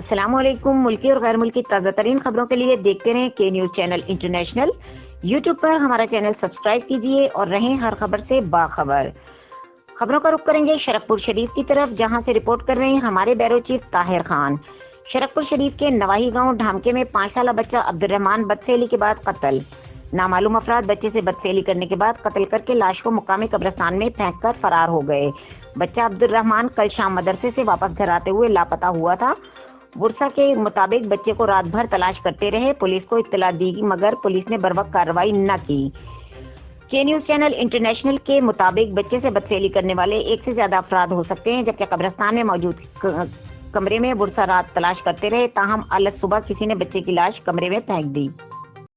السلام علیکم۔ ملکی اور غیر ملکی تازہ ترین خبروں کے لیے دیکھتے رہیں کے نیوز چینل انٹرنیشنل۔ یوٹیوب پر ہمارا چینل سبسکرائب کیجیے اور رہیں ہر خبر سے باخبر۔ خبروں کا رخ کریں گے شرف پور شریف کی طرف، جہاں سے رپورٹ کر رہے ہیں ہمارے بیورو چیف طاہر خان۔ شرف پور شریف کے نواحی گاؤں ڈھامکے میں 5 سالہ بچہ عبدالرحمان بدفعلی کے بعد قتل۔ نامعلوم افراد بچے سے بدفعلی کرنے کے بعد قتل کر کے لاش کو مقامی قبرستان میں پھینک کر فرار ہو گئے۔ بچہ عبدالرحمان کل شام مدرسے سے واپس گھر آتے ہوئے لاپتہ ہوا تھا۔ ورثہ کے مطابق بچے کو رات بھر تلاش کرتے رہے، پولیس کو اطلاع دی مگر پولیس نے بروقت کارروائی نہ کی۔ کے نیوز چینل انٹرنیشنل کے مطابق بچے سے بدفعلی کرنے والے ایک سے زیادہ افراد ہو سکتے ہیں، جبکہ قبرستان میں موجود کمرے میں ورثہ رات تلاش کرتے رہے، تاہم الگ صبح کسی نے بچے کی لاش کمرے میں پھینک دی۔